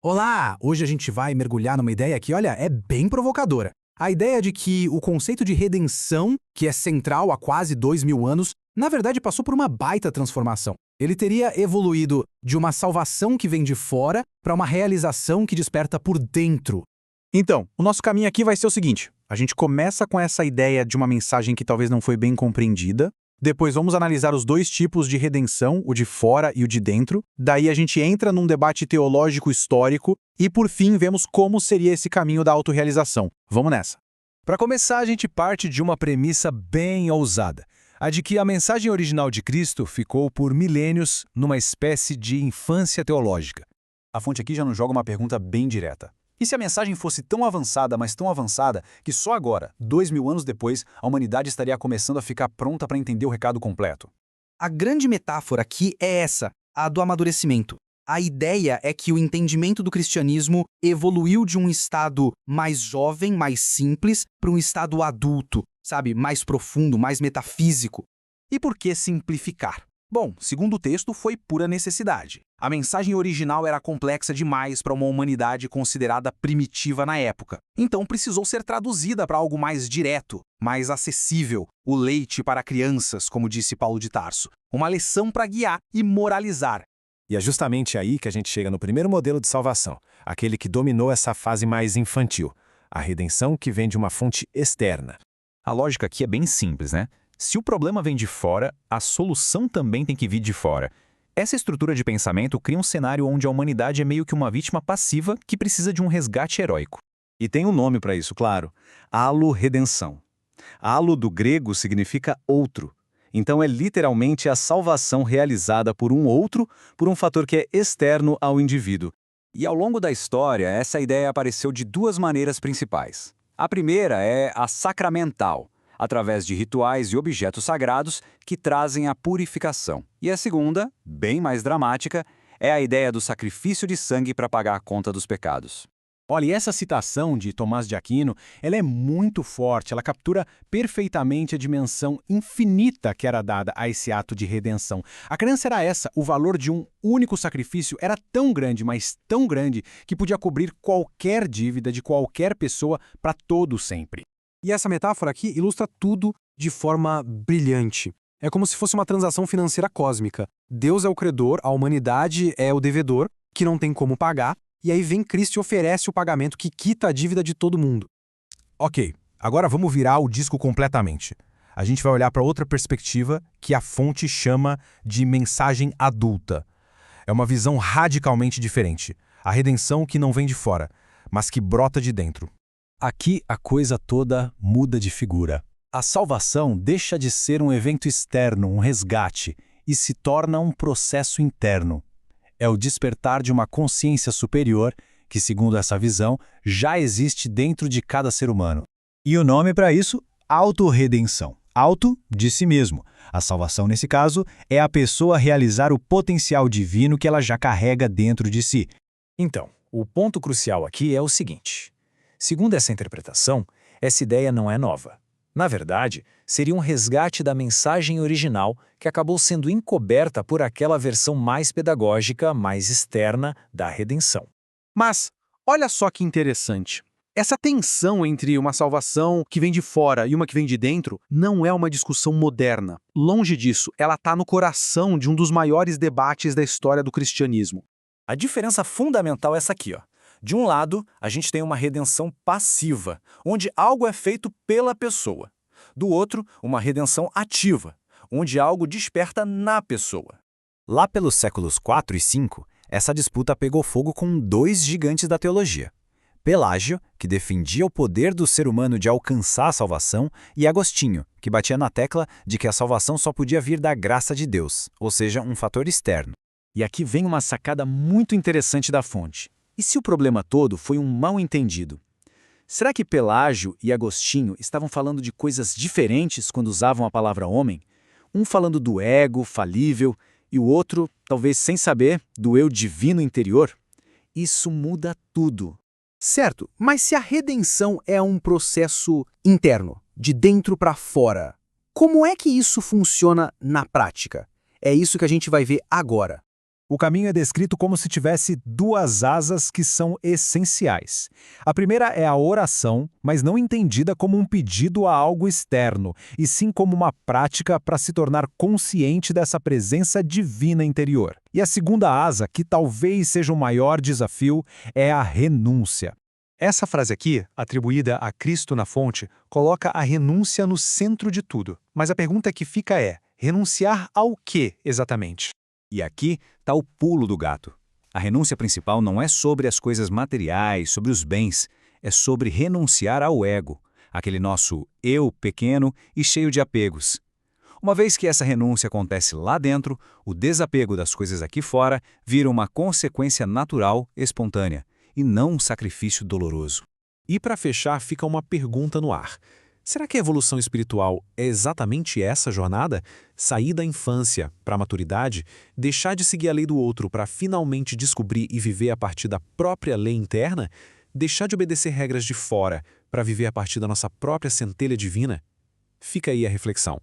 Olá! Hoje a gente vai mergulhar numa ideia que, olha, é bem provocadora. A ideia de que o conceito de redenção, que é central há quase 2000 anos, na verdade passou por uma baita transformação. Ele teria evoluído de uma salvação que vem de fora para uma realização que desperta por dentro. Então, o nosso caminho aqui vai ser o seguinte. A gente começa com essa ideia de uma mensagem que talvez não foi bem compreendida. Depois vamos analisar os dois tipos de redenção, o de fora e o de dentro. Daí a gente entra num debate teológico histórico e, por fim, vemos como seria esse caminho da autorrealização. Vamos nessa. Para começar, a gente parte de uma premissa bem ousada, a de que a mensagem original de Cristo ficou por milênios numa espécie de infância teológica. A fonte aqui já nos joga uma pergunta bem direta. E se a mensagem fosse tão avançada, mas tão avançada, que só agora, 2000 anos depois, a humanidade estaria começando a ficar pronta para entender o recado completo? A grande metáfora aqui é essa, a do amadurecimento. A ideia é que o entendimento do cristianismo evoluiu de um estado mais jovem, mais simples, para um estado adulto, sabe, mais profundo, mais metafísico. E por que simplificar? Bom, segundo o texto, foi pura necessidade. A mensagem original era complexa demais para uma humanidade considerada primitiva na época. Então precisou ser traduzida para algo mais direto, mais acessível, o leite para crianças, como disse Paulo de Tarso. Uma lição para guiar e moralizar. E é justamente aí que a gente chega no primeiro modelo de salvação, aquele que dominou essa fase mais infantil, a redenção que vem de uma fonte externa. A lógica aqui é bem simples, né? Se o problema vem de fora, a solução também tem que vir de fora. Essa estrutura de pensamento cria um cenário onde a humanidade é meio que uma vítima passiva que precisa de um resgate heróico. E tem um nome para isso, claro. Halo-redenção. Halo do grego significa outro. Então é literalmente a salvação realizada por um outro, por um fator que é externo ao indivíduo. E ao longo da história, essa ideia apareceu de duas maneiras principais. A primeira é a sacramental, através de rituais e objetos sagrados que trazem a purificação. E a segunda, bem mais dramática, é a ideia do sacrifício de sangue para pagar a conta dos pecados. Olha, e essa citação de Tomás de Aquino, ela é muito forte, ela captura perfeitamente a dimensão infinita que era dada a esse ato de redenção. A crença era essa, o valor de um único sacrifício era tão grande, mas tão grande, que podia cobrir qualquer dívida de qualquer pessoa para todo sempre. E essa metáfora aqui ilustra tudo de forma brilhante. É como se fosse uma transação financeira cósmica. Deus é o credor, a humanidade é o devedor, que não tem como pagar, e aí vem Cristo e oferece o pagamento que quita a dívida de todo mundo. Ok, agora vamos virar o disco completamente. A gente vai olhar para outra perspectiva que a fonte chama de mensagem adulta. É uma visão radicalmente diferente. A redenção que não vem de fora, mas que brota de dentro. Aqui a coisa toda muda de figura. A salvação deixa de ser um evento externo, um resgate, e se torna um processo interno. É o despertar de uma consciência superior que, segundo essa visão, já existe dentro de cada ser humano. E o nome para isso, autorredenção. Auto de si mesmo. A salvação, nesse caso, é a pessoa realizar o potencial divino que ela já carrega dentro de si. Então, o ponto crucial aqui é o seguinte. Segundo essa interpretação, essa ideia não é nova. Na verdade, seria um resgate da mensagem original que acabou sendo encoberta por aquela versão mais pedagógica, mais externa da redenção. Mas, olha só que interessante. Essa tensão entre uma salvação que vem de fora e uma que vem de dentro não é uma discussão moderna. Longe disso, ela está no coração de um dos maiores debates da história do cristianismo. A diferença fundamental é essa aqui, ó. De um lado, a gente tem uma redenção passiva, onde algo é feito pela pessoa. Do outro, uma redenção ativa, onde algo desperta na pessoa. Lá pelos séculos IV e V, essa disputa pegou fogo com dois gigantes da teologia. Pelágio, que defendia o poder do ser humano de alcançar a salvação, e Agostinho, que batia na tecla de que a salvação só podia vir da graça de Deus, ou seja, um fator externo. E aqui vem uma sacada muito interessante da fonte. E se o problema todo foi um mal-entendido? Será que Pelágio e Agostinho estavam falando de coisas diferentes quando usavam a palavra homem? Um falando do ego falível e o outro, talvez sem saber, do eu divino interior? Isso muda tudo. Certo, mas se a redenção é um processo interno, de dentro para fora, como é que isso funciona na prática? É isso que a gente vai ver agora. O caminho é descrito como se tivesse duas asas que são essenciais. A primeira é a oração, mas não entendida como um pedido a algo externo, e sim como uma prática para se tornar consciente dessa presença divina interior. E a segunda asa, que talvez seja o maior desafio, é a renúncia. Essa frase aqui, atribuída a Cristo na fonte, coloca a renúncia no centro de tudo. Mas a pergunta que fica é: renunciar ao quê exatamente? E aqui está o pulo do gato. A renúncia principal não é sobre as coisas materiais, sobre os bens, é sobre renunciar ao ego, aquele nosso eu pequeno e cheio de apegos. Uma vez que essa renúncia acontece lá dentro, o desapego das coisas aqui fora vira uma consequência natural, espontânea, e não um sacrifício doloroso. E para fechar, fica uma pergunta no ar. Será que a evolução espiritual é exatamente essa jornada? Sair da infância para a maturidade, deixar de seguir a lei do outro para finalmente descobrir e viver a partir da própria lei interna? Deixar de obedecer regras de fora para viver a partir da nossa própria centelha divina? Fica aí a reflexão.